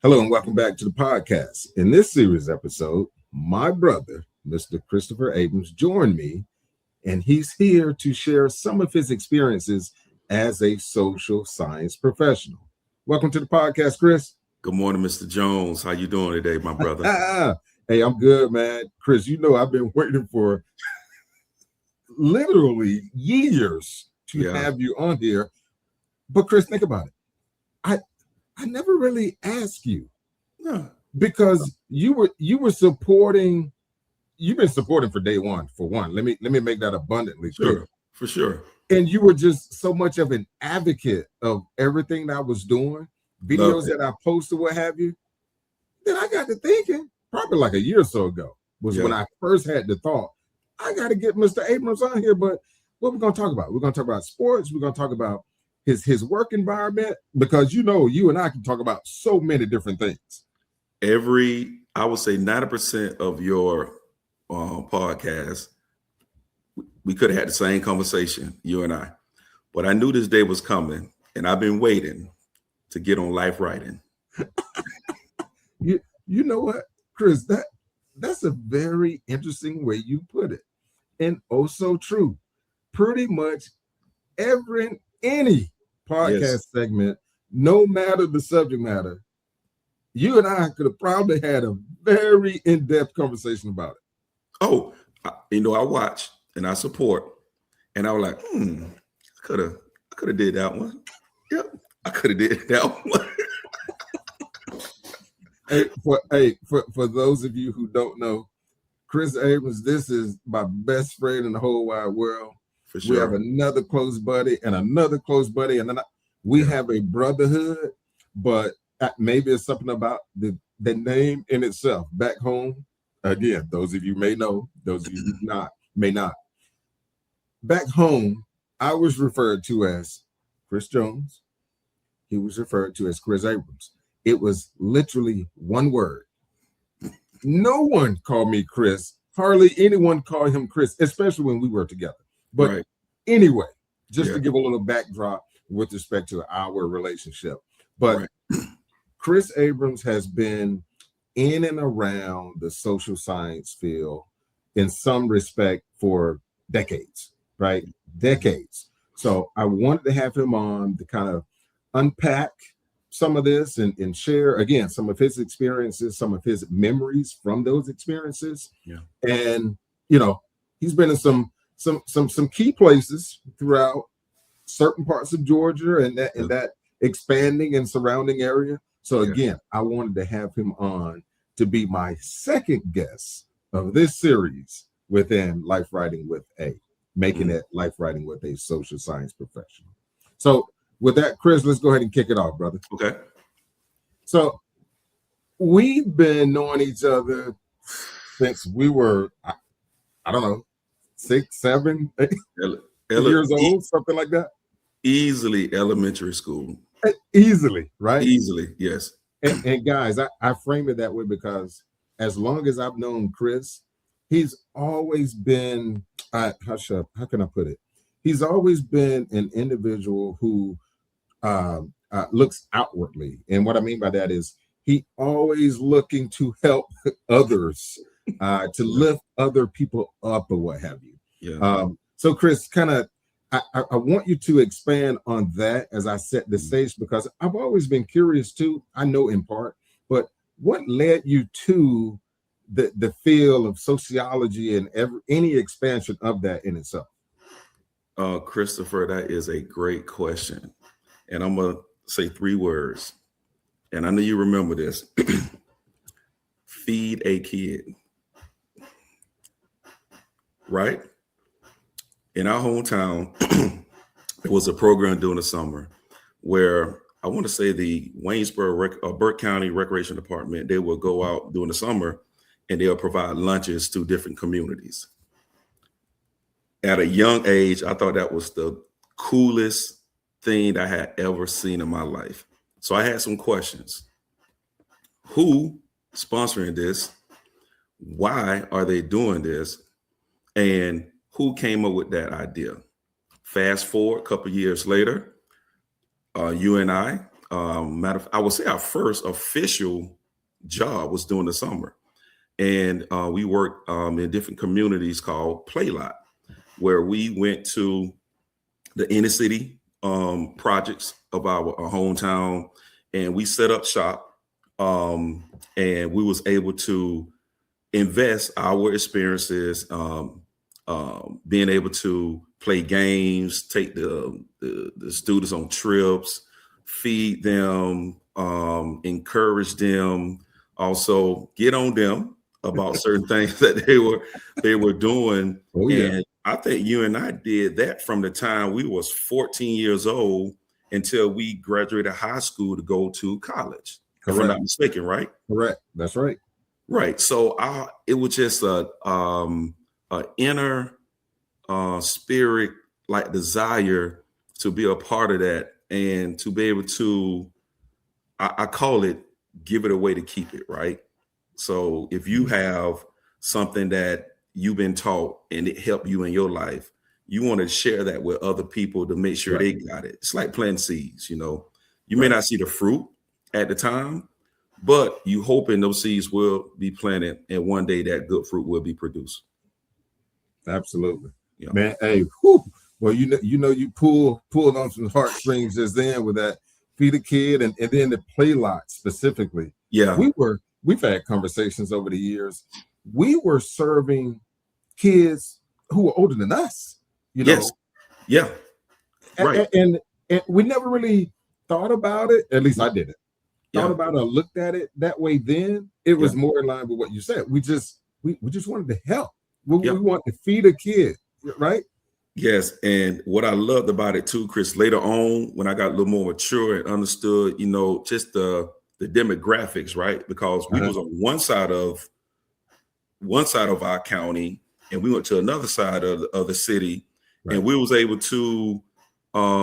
Hello and welcome back to the podcast. In this series episode, my brother, Mr. Christopher Abrams, joined me, and he's here to share some of his experiences as a social science professional. Welcome to the podcast, Chris. Good morning, Mr. Jones. How you doing today, my brother? Hey, I'm good, man. Chris, you know I've been waiting for literally years to have you on here. But Chris, think about it. I never really asked you because you were supporting. You've been supporting for day one. For one, let me make that abundantly clear. For sure. And you were just so much of an advocate of everything that I was doing, videos that I posted, what have you. Then I got to thinking, probably like a year or so ago, was when I first had the thought, I got to get Mr. Abrams on here. But what we're going to talk about? We're going to talk about sports. We're going to talk about his work environment, because you and I can talk about so many different things. I would say 90% of your podcast, we could have had the same conversation, you and I. But I knew this day was coming, and I've been waiting to get on Life Writing. You know what, Chris? That's a very interesting way you put it, and oh so true. Pretty much any podcast segment, no matter the subject matter, you and I could have probably had a very in-depth conversation about it. Oh, I watch and I support, and I was like, I could have did that one. Yep, I could have did that one. For those of you who don't know, Chris Abrams, this is my best friend in the whole wide world. For sure. We have another close buddy and another close buddy, and then we have a brotherhood, but maybe it's something about the name in itself. Back home, again, those of you may know, those of you may not. Back home, I was referred to as Chris Jones. He was referred to as Chris Abrams. It was literally one word. No one called me Chris. Hardly anyone called him Chris, especially when we were together. But anyway, just to give a little backdrop with respect to our relationship. But Chris Abrams has been in and around the social science field in some respect for decades, right? Decades. So I wanted to have him on to kind of unpack some of this and share, again, some of his experiences, some of his memories from those experiences. Yeah. And, he's been in some key places throughout certain parts of Georgia and that expanding and surrounding area. So again, I wanted to have him on to be my second guest of this series within Life Writing with making it Life Writing with a social science professional. So with that, Chris, let's go ahead and kick it off, brother. Okay. So we've been knowing each other since we were, I don't know, 6, 7, 8 years old, something like that. Easily elementary school. Easily, right? Easily, yes. And guys, I frame it that way because as long as I've known Chris, he's always been, how can I put it? He's always been an individual who looks outwardly. And what I mean by that is he always looking to help others, to lift other people up or what have you. Yeah. So Chris, I want you to expand on that as I set the stage, because I've always been curious too. I know in part, but what led you to the field of sociology and any expansion of that in itself? Christopher, that is a great question. And I'm going to say 3 words. And I know you remember this. Feed a kid. Right? In our hometown, there was a program during the summer where I want to say the Waynesboro, Burke County Recreation Department, they will go out during the summer and they'll provide lunches to different communities. At a young age, I thought that was the coolest thing I had ever seen in my life. So I had some questions. Who sponsoring this? Why are they doing this? And who came up with that idea? Fast forward a couple of years later, you and I I would say our first official job was during the summer. And we worked in different communities called Play Lot, where we went to the inner city projects of our hometown, and we set up shop, and we was able to invest our experiences, being able to play games, take the students on trips, feed them, encourage them, also get on them about certain things that they were doing. Oh, yeah. And I think you and I did that from the time we was 14 years old until we graduated high school to go to college. Correct. If I'm not mistaken, right? Correct. That's right. Right. So it was just a inner spirit, like desire to be a part of that and to be able to, I call it, give it away to keep it, right? So if you have something that you've been taught and it helped you in your life, you want to share that with other people to make sure they got it. It's like planting seeds, you know. You may not see the fruit at the time, but you hoping those seeds will be planted and one day that good fruit will be produced. Absolutely. Yeah. Man, hey, whew. Well, you pulled on some heartstrings just then with that feed a kid and then the Play Lot specifically. Yeah. We've had conversations over the years. We were serving kids who were older than us, you know. Yeah. Right. And we never really thought about it. At least I didn't. Thought about it or looked at it that way then. It was more in line with what you said. We just wanted to help. We want to feed a kid, right? Yes. And what I loved about it too, Chris, later on when I got a little more mature and understood, you know, just the demographics, right? Because we was on one side of our county and we went to another side of the city, and we was able to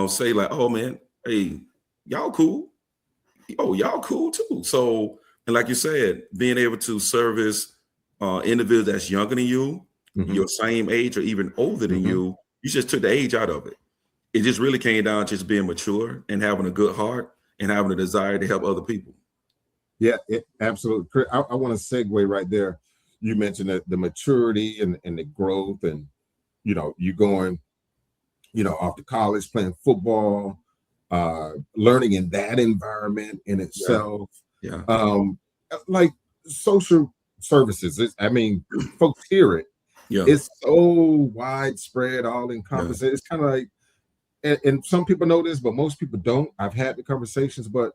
say like, oh man, hey, y'all cool. Oh, y'all cool too. So, and like you said, being able to service individuals that's younger than you, your same age or even older than you just took the age out of it. It just really came down to just being mature and having a good heart and having a desire to help other people. Yeah, absolutely. I want to segue right there. You mentioned that the maturity and the growth, and you know, you going, you know, off to college, playing football, learning in that environment in itself. Yeah. Like social services. I mean, folks hear it. Yeah. It's so widespread, all encompassing. Yeah. It's kind of like, and some people know this, but most people don't. I've had the conversations, but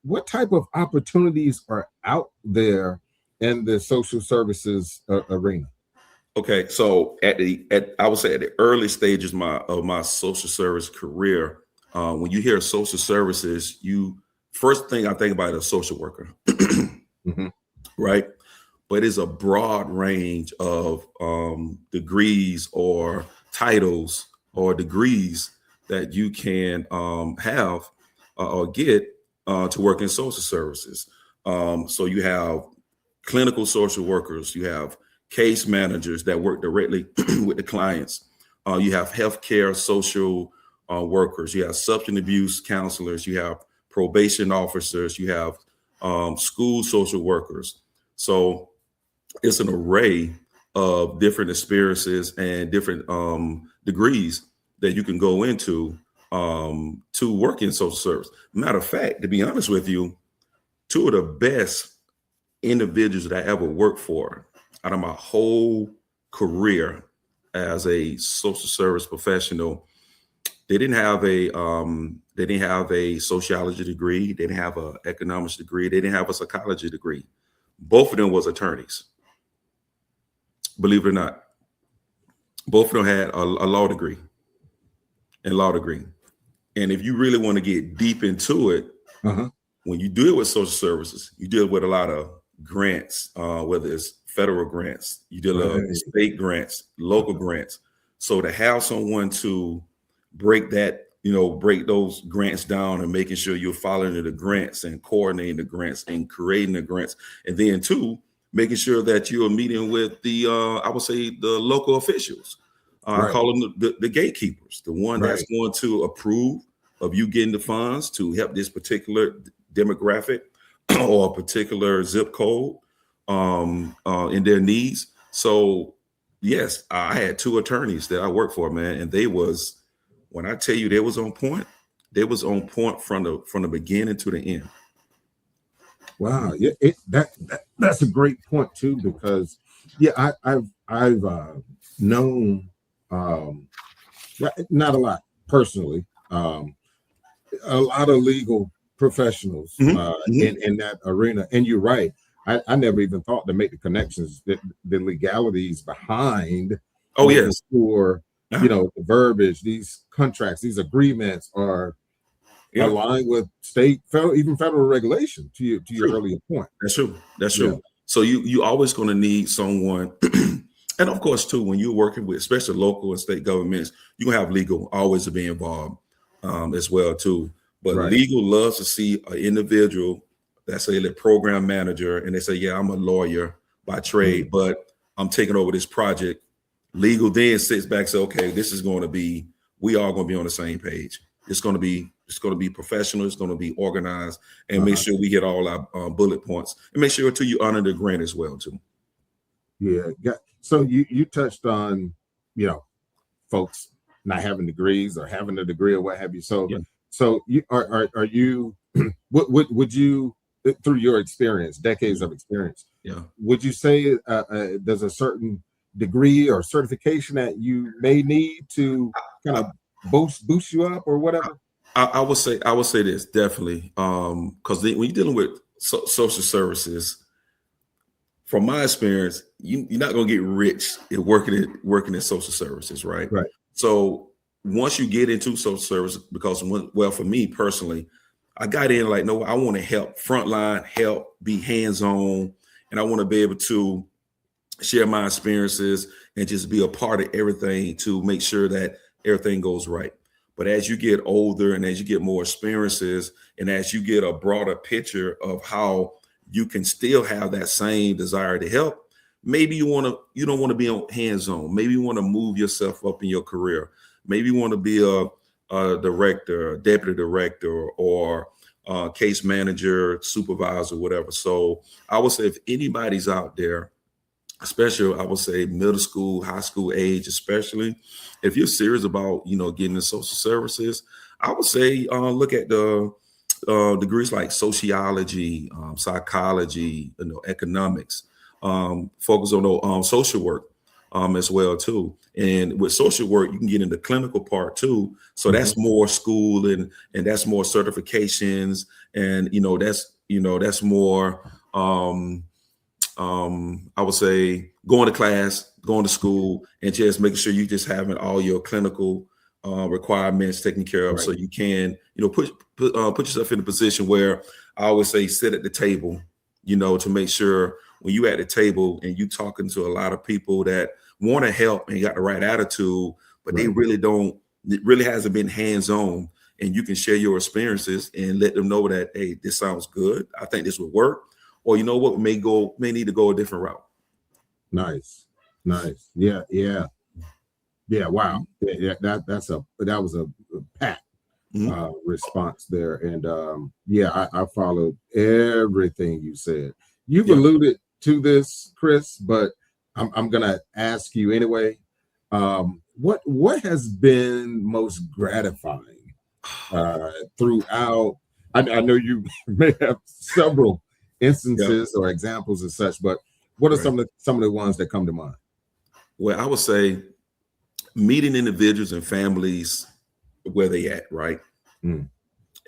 what type of opportunities are out there in the social services arena? Okay, so I would say at the early stages of my social service career, when you hear social services, first thing I think about is a social worker, right? But it's a broad range of degrees or titles or degrees that you can have or get to work in social services. So you have clinical social workers, you have case managers that work directly with the clients. You have healthcare social workers, you have substance abuse counselors, you have probation officers, you have school social workers. So it's an array of different experiences and different degrees that you can go into to work in social service. Matter of fact, to be honest with you, two of the best individuals that I ever worked for out of my whole career as a social service professional, they didn't have a sociology degree, they didn't have an economics degree, they didn't have a psychology degree. Both of them was attorneys. Believe it or not, both of them had a law degree. And if you really want to get deep into it, when you deal with social services, you deal with a lot of grants, whether it's federal grants, you deal with state grants, local grants. So to have someone to break those grants down and making sure you're following the grants and coordinating the grants and creating the grants, and then two, making sure that you are meeting with the I would say the local officials. I call them the gatekeepers, the one that's going to approve of you getting the funds to help this particular demographic or a particular zip code in their needs. So yes, I had 2 attorneys that I worked for, man, and when I tell you they was on point, from the beginning to the end. Wow, yeah, that's a great point too, because yeah, I've known not a lot personally, a lot of legal professionals in that arena, and you're right. I never even thought to make the connections, that the legalities behind making sure the verbiage, these contracts, these agreements are aligned with state, federal, even federal regulation. To your earlier point, that's true. So you always going to need someone, and of course too, when you're working with especially local and state governments, you're gonna have legal always to be involved as well too. But legal loves to see an individual that's a program manager, and they say, yeah, I'm a lawyer by trade, but I'm taking over this project. Legal then sits back and says, okay, this is going to be, we are going to be on the same page. It's going to be professional. It's going to be organized, and make sure we hit all our bullet points, and make sure too you honor the grant as well too. Yeah. So you touched on, folks not having degrees or having a degree or what have you. So so you are you would you, through your experience, decades of experience, would you say there's a certain degree or certification that you may need to kind of boost you up or whatever? I would say this definitely, because when you're dealing with social services, from my experience, you're not going to get rich in working in social services, right? Right. So once you get into social service, because for me personally, I got in like, no, I want to help frontline, help be hands-on, and I want to be able to share my experiences and just be a part of everything to make sure that everything goes right. But as you get older and as you get more experiences and as you get a broader picture of how you can still have that same desire to help, maybe you don't want to be on hands-on. Maybe you want to move yourself up in your career. Maybe you want to be a director, a deputy director, or case manager, supervisor, whatever. So I would say if anybody's out there, especially I would say middle school, high school age, especially if you're serious about getting into social services, I would say look at the degrees like sociology, psychology, economics. Focus on social work as well too. And with social work, you can get into clinical part too. So that's more school and that's more certifications, and that's more I would say going to class, going to school, and just making sure you just having all your clinical requirements taken care of, so you can put yourself in a position where I always say sit at the table, to make sure when you at the table and you talking to a lot of people that want to help and got the right attitude, but they really don't, it really hasn't been hands-on, and you can share your experiences and let them know that, hey, this sounds good, I think this would work, or you know what, may need to go a different route. Nice. Yeah. Wow. Yeah, that was a packed response there, and I followed everything you said. You've alluded to this, Chris, but I'm gonna ask you anyway. What has been most gratifying throughout? I know you may have several instances or examples and such, but what are some of the ones that come to mind? Well, I would say meeting individuals and families where they at, right? And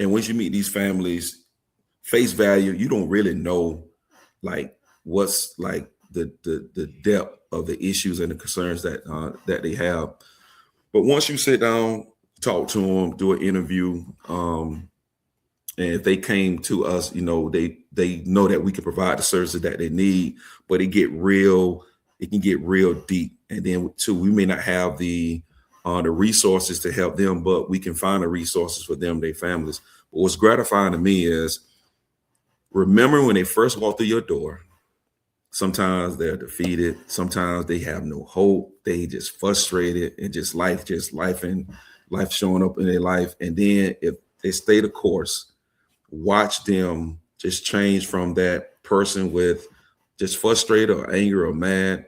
once you meet these families, face value, you don't really know like what's like the depth of the issues and the concerns that they have. But once you sit down, talk to them, do an interview, and if they came to us, they know that we can provide the services that they need, but it can get real deep. And then too, we may not have the resources to help them, but we can find the resources for them, their families. But what's gratifying to me is remember when they first walk through your door, sometimes they're defeated. Sometimes they have no hope. They just frustrated and just life and, life showing up in their life. And then if they stay the course, watch them just change from that person with just frustrated or angry or mad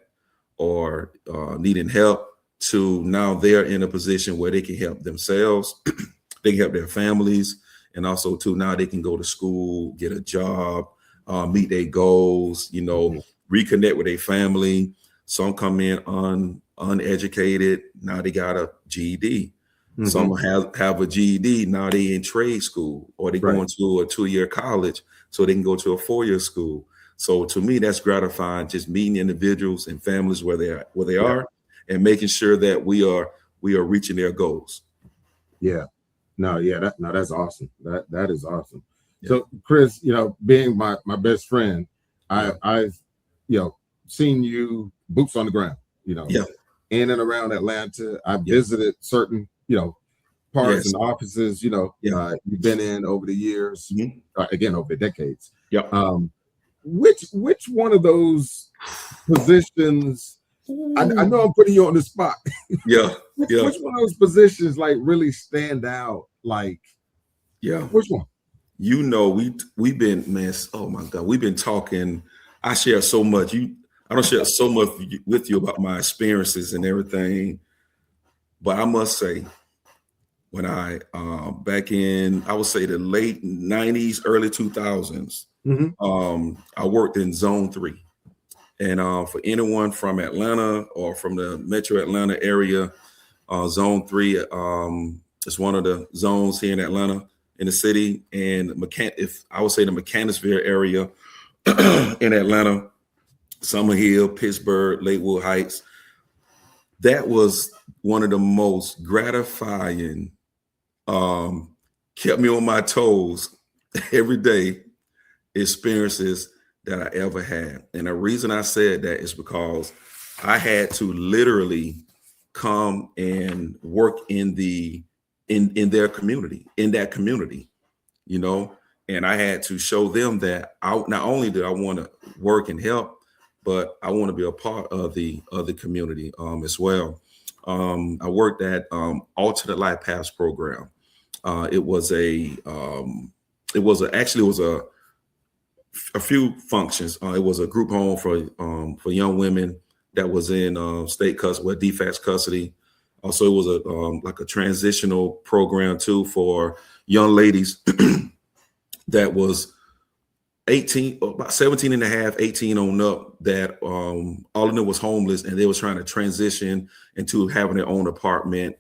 or needing help to now they're in a position where they can help themselves, they can help their families, and also too now they can go to school, get a job, meet their goals, reconnect with their family. Some come in uneducated, now they got a GED. Some have a GED, now they in trade school, or they going to a 2-year college so they can go to a 4-year school. So to me, that's gratifying, just meeting individuals and families where they are and making sure that we are reaching their goals. Yeah. That's awesome. That is awesome. Yeah. So Chris, being my best friend, I've seen you boots on the ground, in and around Atlanta. I've visited certain, parts and offices, you've been in over the years, again, over the decades. Yep. Which one of those positions, I know I'm putting you on the spot. Yeah. Which one of those positions like really stand out? Like, which one? We've been, man, oh my God, we've been talking. I share so much. I don't share so much with you about my experiences and everything. But I must say, when I back in, I would say the late 90s, early 2000s, I worked in Zone 3. And for anyone from Atlanta or from the Metro Atlanta area, Zone 3 is one of the zones here in Atlanta, in the city. And if I would say the Mechanicsville area in Atlanta, Summer Hill, Pittsburgh, Lakewood Heights, that was one of the most gratifying, kept me on my toes every day experiences that I ever had. And the reason I said that is because I had to literally come and work in their community, in that community, and I had to show them that not only do I want to work and help, but I want to be a part of the community as well. I worked at Alternate Life Paths program. It was a few functions. It was a group home for young women that was in state custody, well, defense custody. Also, it was like a transitional program too for young ladies that was 18, about 17 and a half, 18 on up, that all of them was homeless, and they was trying to transition into having their own apartment,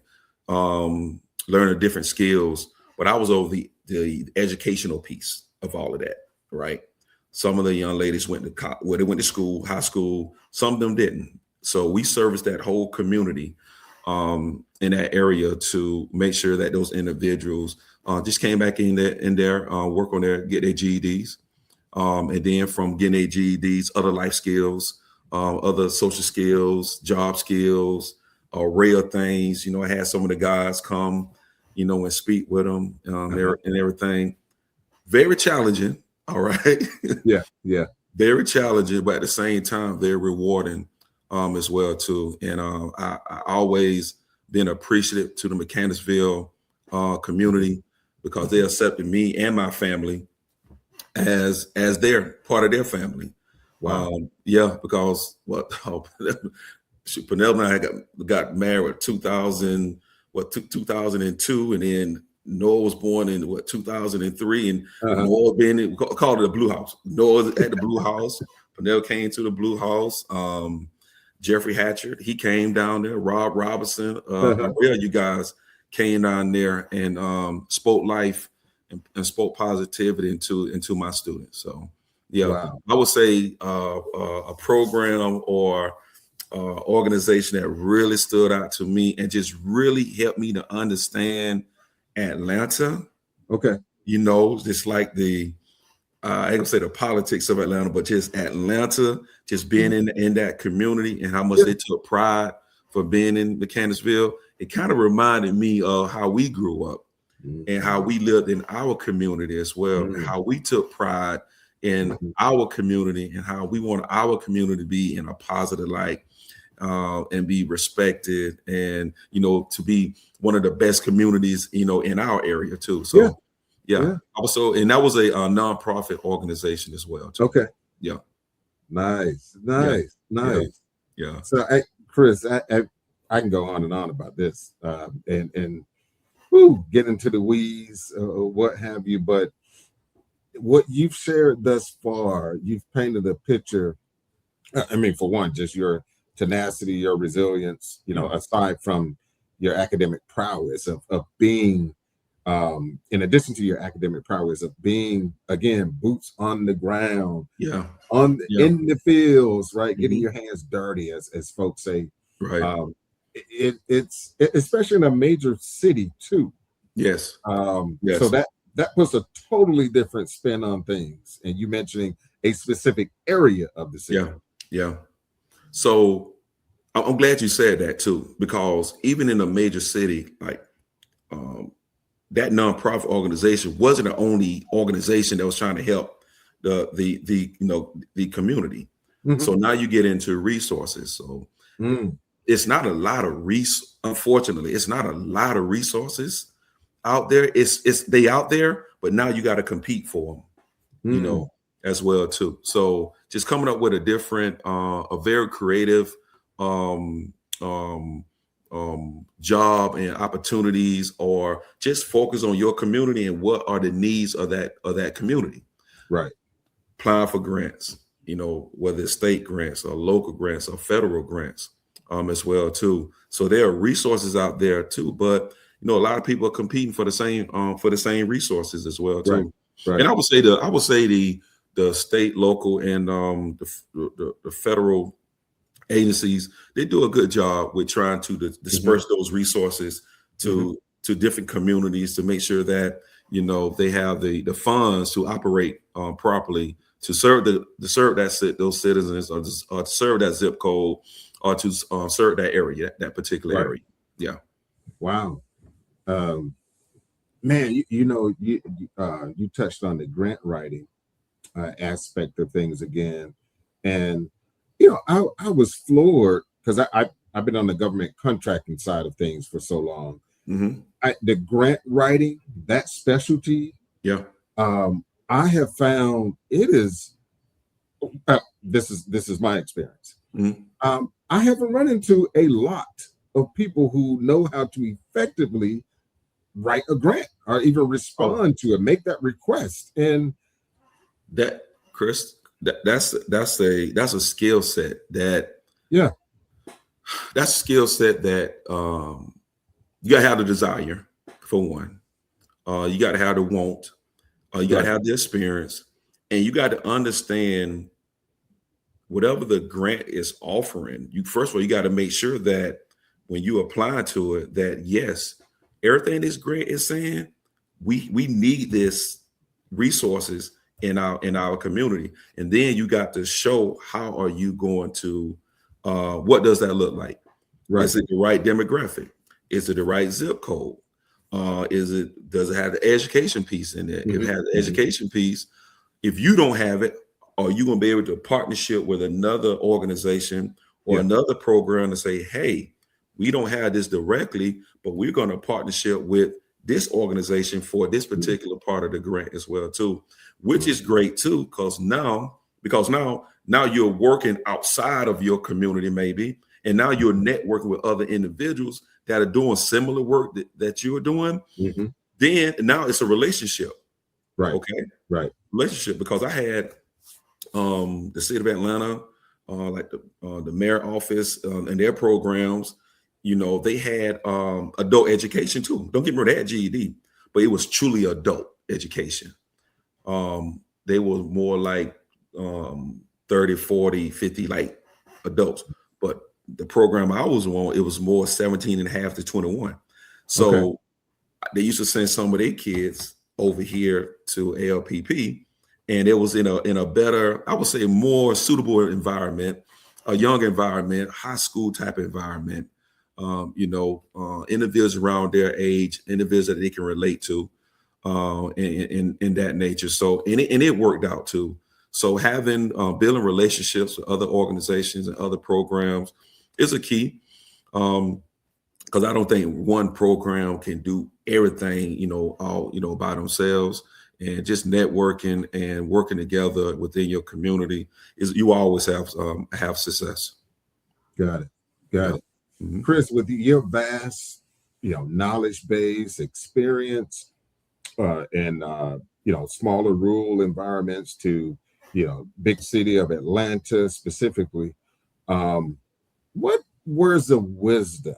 learning different skills. But I was over the educational piece of all of that, right? Some of the young ladies went to school, high school. Some of them didn't. So we serviced that whole community in that area to make sure that those individuals just came back in there, work on get their GEDs. And then from getting their GEDs, other life skills, other social skills, job skills, array of things. I had some of the guys come, and speak with them and everything. Very challenging. All right. Yeah. Very challenging, but at the same time, very rewarding as well too. And I always been appreciative to the Mechanicsville community because they accepted me and my family as their part of their family. Wow. Because Penelope and I got married 2002, and then Noah was born in 2003, and Noah we called it the Blue House. Noah at the Blue House. Penelope came to the Blue House. Jeffrey Hatchard, he came down there. Rob Robinson, you guys came down there and spoke life and spoke positivity into my students. So wow. I would say a program or organization that really stood out to me and just really helped me to understand Atlanta. Okay. Just like I ain't gonna say the politics of Atlanta, but just Atlanta, just being in that community and how much they took pride for being in Mechanicsville. It kind of reminded me of how we grew up and how we lived in our community as well, and how we took pride in our community and how we want our community to be in a positive light. and be respected, and to be one of the best communities in our area too. So yeah. Also, and that was a nonprofit organization as well too. Okay. Yeah. Nice. Yeah. So, Chris, I can go on and on about this, and get into the weeds, what have you. But what you've shared thus far, you've painted a picture. I mean, for one, just your tenacity, your resilience. Aside from your academic prowess of being, in addition to your academic prowess of being, again, boots on the ground, in the fields, right, getting your hands dirty, as folks say, right. It's especially in a major city too. Yes. So that puts a totally different spin on things. And you mentioning a specific area of the city. Yeah. So I'm glad you said that too, because even in a major city, like that nonprofit organization wasn't the only organization that was trying to help the community. So now you get into resources. So it's not a lot of unfortunately, it's not a lot of resources out there. It's they out there, but now you got to compete for them, as well too. So just coming up with a very creative job and opportunities, or just focus on your community and what are the needs of that community. Right. Applying for grants, whether it's state grants or local grants or federal grants, as well too. So there are resources out there too, but a lot of people are competing for the same resources as well too. Right. And I would say the state, local, and the federal agencies, they do a good job with trying to disperse those resources to different communities to make sure that they have the funds to operate properly, to serve those citizens, or to serve that zip code, or to serve that area, that particular area. Yeah. Wow. Man, you touched on the grant writing aspect of things again, and I was floored because I've been on the government contracting side of things for so long. The grant writing, that specialty, I have found it is. This is my experience. I haven't run into a lot of people who know how to effectively write a grant or even respond to it, make that request. And that, Chris, that's a skill set that that's a skill set that you gotta have the desire, for one. You gotta have the want. You gotta have the experience, and you got to understand whatever the grant is offering. First of all, you got to make sure that when you apply to it, that yes, everything this grant is saying, we need this resources in our community. And then you got to show how are you going to what does that look like? Right. Is it the right demographic? Is it the right zip code? Does it have the education piece in it? If it has the education piece, if you don't have it, are you going to be able to partnership with another organization or another program to say, hey, we don't have this directly, but we're going to partnership with this organization for this particular part of the grant as well too, which is great too, because now you're working outside of your community maybe, and now you're networking with other individuals that are doing similar work that you're doing. Then now it's a relationship. Right. Okay. Right. Relationship, because I had the city of Atlanta, like the mayor office and their programs, they had adult education too. Don't get me wrong, they had GED, but it was truly adult education. They were more like 30, 40, 50 like adults. But the program I was on, it was more 17 and a half to 21. So they used to send some of their kids over here to ALPP, and it was in a better, I would say, more suitable environment, a young environment, high school type environment. Individuals around their age, individuals that they can relate to, in that nature. So, and it worked out too. So having building relationships with other organizations and other programs, It's a key. Because I don't think one program can do everything, all, by themselves. And just networking and working together within your community is you always have success. Got it. Yeah. Mm-hmm. Chris, with your vast, knowledge base, experience, in smaller rural environments to big city of Atlanta specifically, what words of wisdom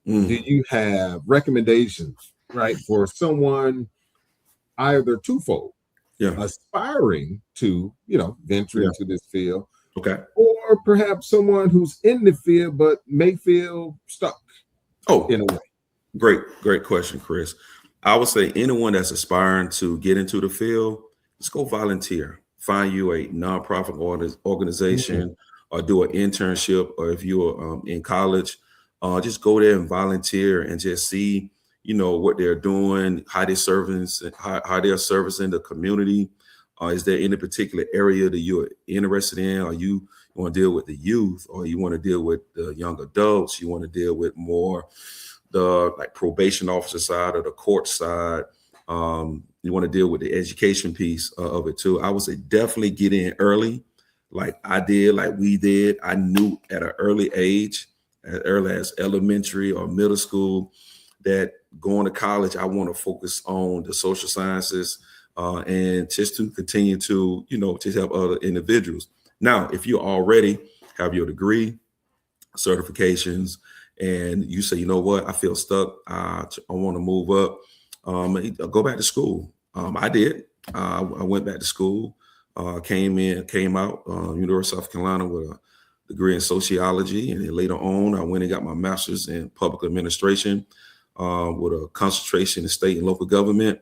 do you have, recommendations, right, for someone either twofold, aspiring to venture into this field, or perhaps someone who's in the field but may feel stuck in a way? Great question, Chris. I would say anyone that's aspiring to get into the field, just go volunteer. Find you a nonprofit organization or do an internship, or if you're in college, just go there and volunteer and just see, what they're doing, how they're servicing the community. Is there any particular area that you're interested in? Or you want to deal with the youth, or you want to deal with the young adults? You want to deal with more the probation officer side or the court side? You want to deal with the education piece of it too. I would say definitely get in early, like I did, like we did. I knew at an early age, as early as elementary or middle school, that going to college, I want to focus on the social sciences and just to continue to, to help other individuals. Now, if you already have your degree, certifications, and you say, you know what, I feel stuck, I want to move up, go back to school. I did. I went back to school, came out, University of South Carolina with a degree in sociology. And then later on, I went and got my master's in public administration with a concentration in state and local government.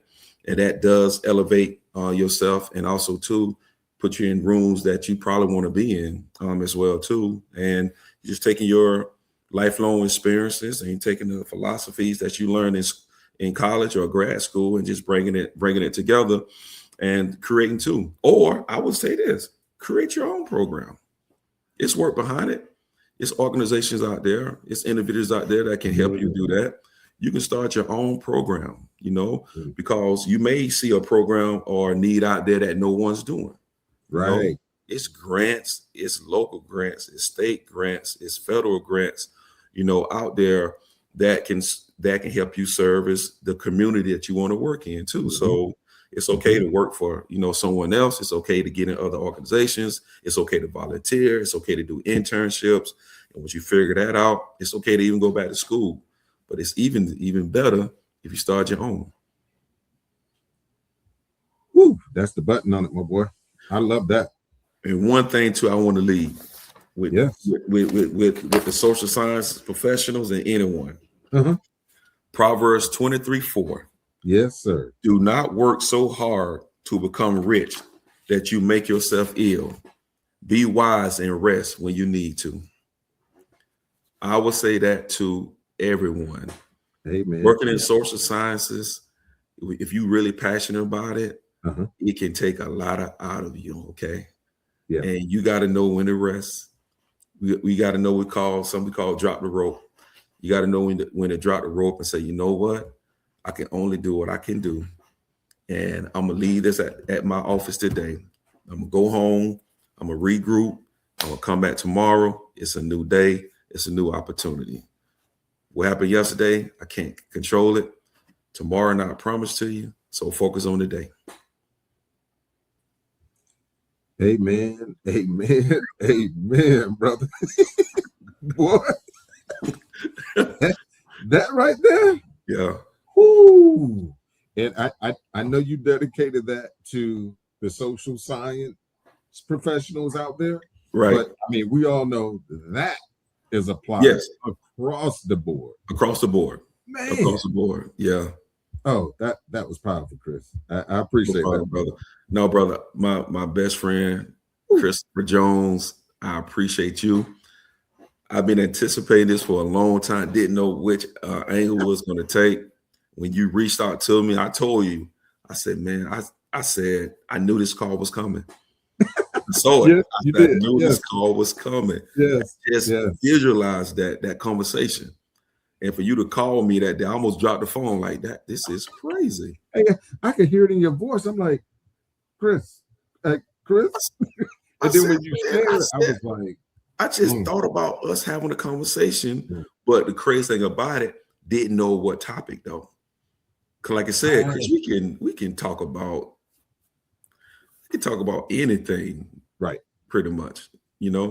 And that does elevate yourself, and also too, put you in rooms that you probably want to be in as well too. And you're just taking your lifelong experiences and taking the philosophies that you learn in college or grad school and just bringing it together and creating too. Or I would say this, create your own program. It's work behind it. It's organizations out there. It's individuals out there that can help you do that. You can start your own program, because you may see a program or a need out there that no one's doing. Right. It's grants, it's local grants, it's state grants, it's federal grants, out there that can help you service the community that you want to work in too. So it's okay to work for, someone else. It's okay to get in other organizations. It's okay to volunteer. It's okay to do internships. And once you figure that out, it's okay to even go back to school. But it's even better if you start your own. Woo, that's the button on it, my boy. I love that. And one thing too, I want to leave with the social science professionals and anyone. Proverbs 23:4. Yes, sir. Do not work so hard to become rich that you make yourself ill. Be wise and rest when you need to. I would say that to everyone. Amen. Working in social sciences, if you're really passionate about it, it can take a lot out of you, okay? Yeah. And you got to know when to rest. We got to know something called drop the rope. You got to know when to drop the rope and say, you know what? I can only do what I can do. And I'm going to leave this at my office today. I'm going to go home. I'm going to regroup. I'm going to come back tomorrow. It's a new day. It's a new opportunity. What happened yesterday, I can't control it. Tomorrow, not a promise to you. So focus on the day. Amen. Amen. Amen, brother. Boy. that right there. Yeah. Woo. And I know you dedicated that to the social science professionals out there. Right. But I mean, we all know that is applied across the board. Across the board. Man. Across the board. Yeah. Oh, that was powerful, Chris. I appreciate that, brother. No, brother. My best friend, Christopher Jones. I appreciate you. I've been anticipating this for a long time. Didn't know which angle it was going to take. When you reached out to me, I told you. I said, man, I knew this call was coming. saw it. You I did. knew Yes. this call was coming. Yes. Just visualize that conversation. And for you to call me that day, I almost dropped the phone like that. This is crazy. Hey, I could hear it in your voice. I'm like, Chris. And then when you shared it, I was like, I just thought about us having a conversation, but the crazy thing about it, didn't know what topic though. Cause like I said, Chris, we can talk about anything, right? Pretty much,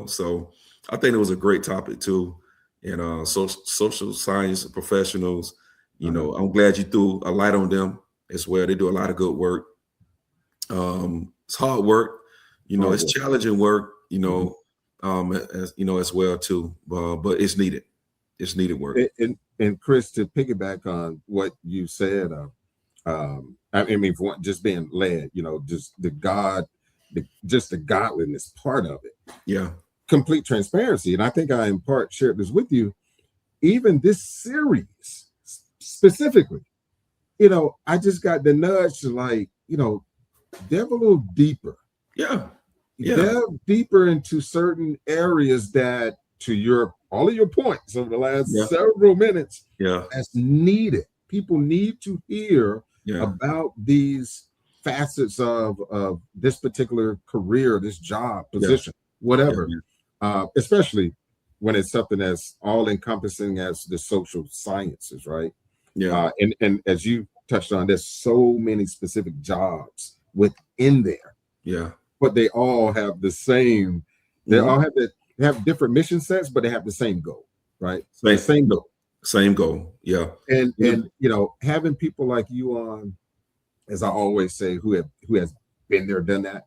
So I think it was a great topic too. And social science professionals, I'm glad you threw a light on them as well. They do a lot of good work. It's hard work, it's challenging work, as well too. But it's needed. It's needed work. And Chris, to piggyback on what you said, I mean, for one, just being led, just the godliness part of it. Yeah. Complete transparency. And I think I in part shared this with you. Even this series specifically, I just got the nudge to delve a little deeper. Yeah. Delve deeper into certain areas that, to all of your points over the last several minutes, that's needed. People need to hear about these facets of this particular career, this job, position, whatever. Especially when it's something that's all encompassing as the social sciences, right? Yeah. And as you touched on, there's so many specific jobs within there. Yeah. But they all have the same, they all have different mission sets, but they have the same goal, right? Same goal. Same goal. Yeah. And having people like you on, as I always say, who has been there, done that,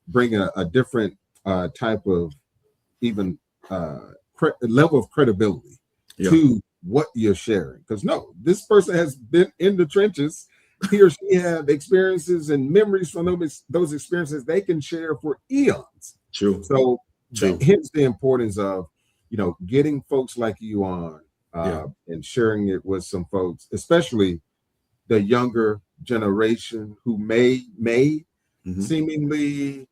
bringing a different type of even level of credibility to what you're sharing. Because this person has been in the trenches. He or she have experiences and memories from those experiences they can share for eons. True. So hence the importance of, getting folks like you on and sharing it with some folks, especially the younger generation who may seemingly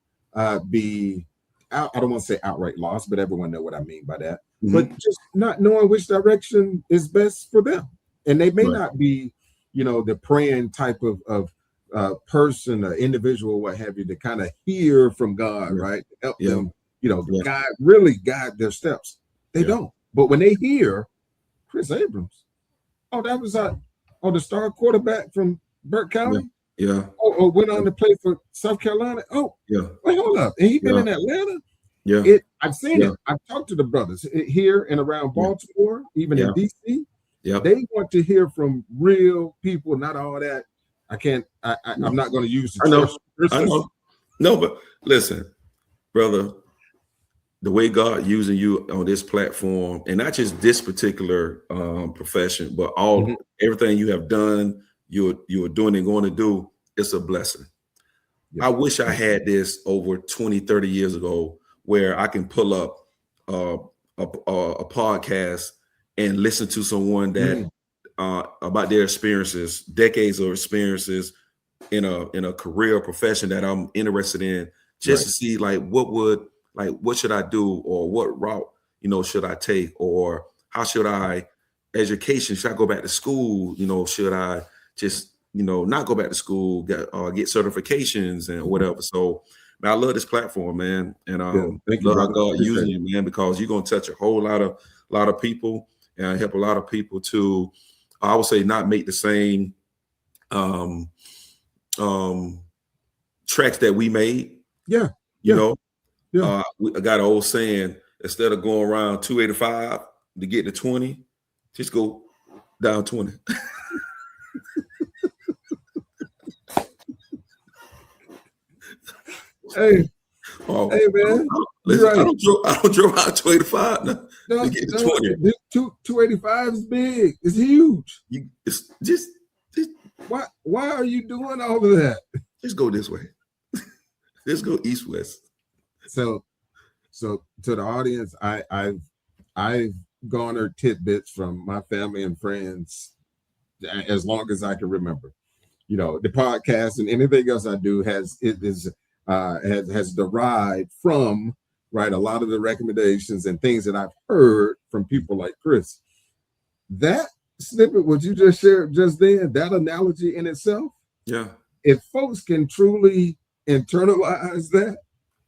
be out. I don't want to say outright lost, but everyone know what I mean by that. But just not knowing which direction is best for them. And they may not be, the praying type of person, individual, what have you, to kind of hear from God, right? Help them, guide their steps. They don't. But when they hear Chris Abrams, that was the star quarterback from Burke County. Yeah. Went on to play for South Carolina. Wait, hold up. And he been in Atlanta. Yeah. I've seen it. I've talked to the brothers here and around Baltimore, even in DC. Yeah. They want to hear from real people, not all that. I'm not going to use the I know. No, but listen, brother, the way God using you on this platform, and not just this particular profession, but everything you have done, you are doing and going to do, it's a blessing. Yeah. I wish I had this over 20, 30 years ago, where I can pull up a podcast and listen to someone that about their experiences, decades of experiences in a career or profession that I'm interested in, just to see what should I do, or what route should I take, or how should I education? Should I go back to school? Should I just not go back to school, get certifications and whatever? So, man, I love this platform, man, and love how God using you, man, because you're gonna touch a whole lot of people and help a lot of people to, I would say, not make the same tracks that we made. Yeah. I got an old saying: instead of going around 285 to get to 20, just go down 20. Hey, man. Listen, I don't draw out 285 now. To get to 20. 285 is big. It's huge. It's just why are you doing all of that? Just go this way. Just go east-west. So to the audience, I've garnered tidbits from my family and friends as long as I can remember. The podcast and anything else I do is has derived from, right, a lot of the recommendations and things that I've heard from people like Chris. That snippet, what you just shared just then, that analogy in itself, yeah, if folks can truly internalize that,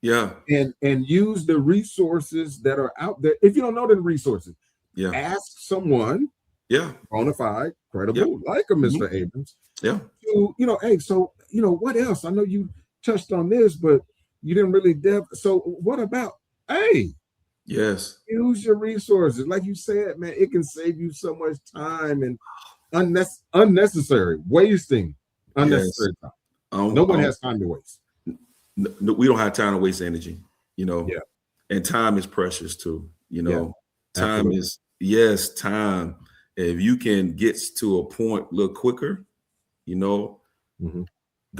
yeah, and use the resources that are out there. If you don't know the resources, yeah, ask someone, yeah, bona fide, yeah, credible, like a Mr. Abrams, yeah, to, hey, so, what else? I know you touched on this, but you didn't really so what about, hey, yes, use your resources. Like you said, man, it can save you so much time and unnecessary wasting yes. unnecessary time. No one has time to waste. We don't have time to waste energy, Yeah. and time is precious too. Time Absolutely. is time. If you can get to a point a little quicker, go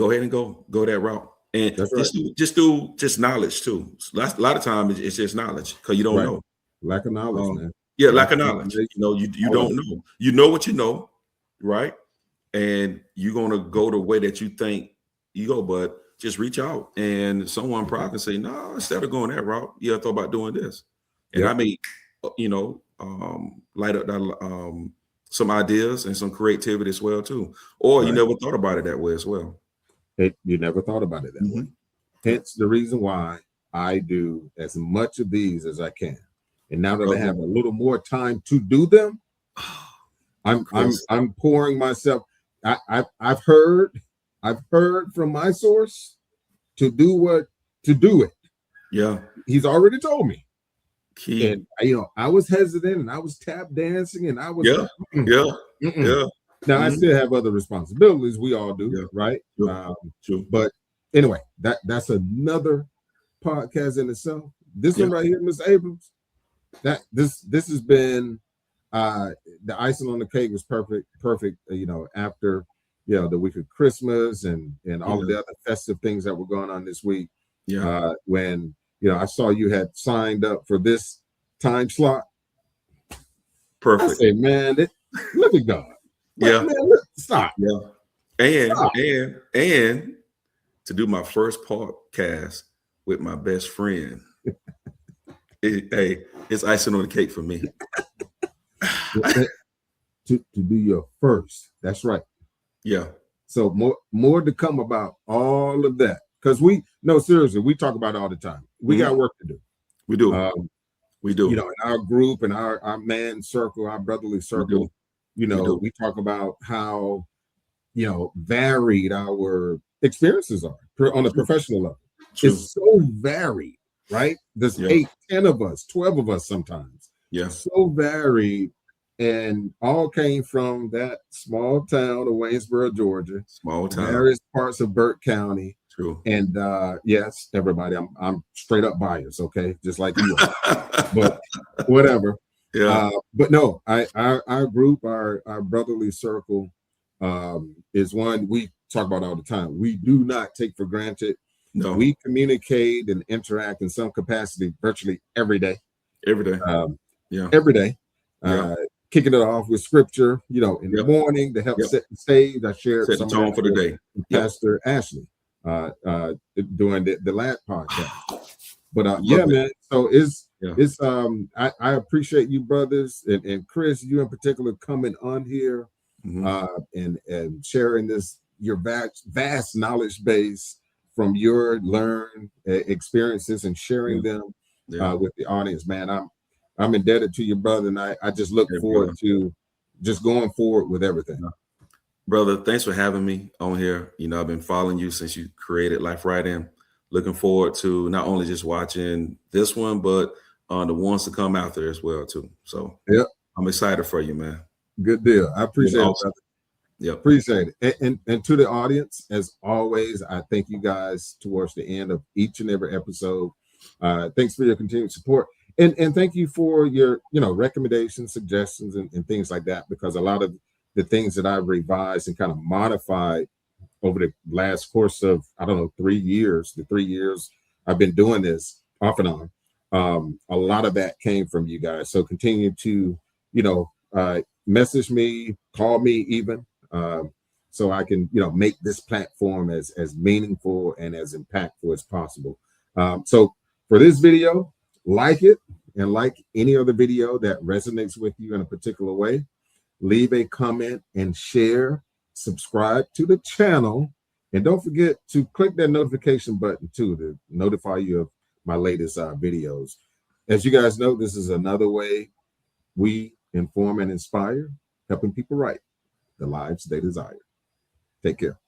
ahead and go that route. And That's right. just do knowledge too. A lot of times it's just knowledge because you don't Right. know. Lack of knowledge, man. Yeah, lack of knowledge. You don't know. You know what you know, right? And you're gonna go the way that you think you go, but just reach out and someone probably can say, no, instead of going that route, I thought about doing this. And I may, light up that, some ideas and some creativity as well too. Or you never thought about it that way as well. You never thought about it that way. Hence the reason why I do as much of these as I can. And now that I have a little more time to do them, I'm pouring myself. I've heard from my source to do it. Yeah. He's already told me. And I was hesitant and I was tap dancing and I was Now I still have other responsibilities. We all do, right? True. But anyway, that's another podcast in itself. This one right here, Ms. Abrams, this has been the icing on the cake was perfect, after the week of Christmas and all of the other festive things that were going on this week. When I saw you had signed up for this time slot. Perfect. I say, man, look at God. Man, look, stop. And to do my first podcast with my best friend. It's icing on the cake for me. to do your first. That's right. Yeah. So more to come about all of that. Because seriously, we talk about it all the time. We got work to do. We do. We do. In our group and our man circle, our brotherly circle, we talk about how, varied our experiences are on a professional level. True. It's so varied, right? There's 8, 10 of us, 12 of us sometimes. Yeah. So varied, and all came from that small town of Waynesboro, Georgia. Small town. Various parts of Burke County. True. And yes, everybody, I'm straight up biased, okay, just like you are. But whatever. Yeah. But no, our group, our brotherly circle, is one we talk about all the time. We do not take for granted. No. We communicate and interact in some capacity virtually every day. Every day. Every day. Kicking it off with scripture, in the morning to help set the stage. I shared set the tone for the day. Pastor Ashley during the last podcast. But man. So it's I appreciate you brothers and Chris, you in particular, coming on here and sharing your vast knowledge base from your learned experiences and sharing them with the audience, man. I'm indebted to you, brother, and I just look forward to just going forward with everything. Brother, thanks for having me on here. I've been following you since you created Life Right In. Looking forward to not only just watching this one, but the ones to come out there as well too. So I'm excited for you, man. Good deal. I appreciate it, brother. Yeah, appreciate it. And to the audience, as always, I thank you guys towards the end of each and every episode. Thanks for your continued support. And thank you for your, recommendations, suggestions, and things like that, because a lot of the things that I've revised and kind of modified over the last course of, 3 years, the 3 years I've been doing this off and on, a lot of that came from you guys. So continue to, message me, call me even, so I can, make this platform as meaningful and as impactful as possible. So for this video, like it, and like any other video that resonates with you in a particular way, leave a comment and share, subscribe to the channel, and don't forget to click that notification button too to notify you of my latest videos. As you guys know, this is another way we inform and inspire, helping people write the lives they desire. Take care.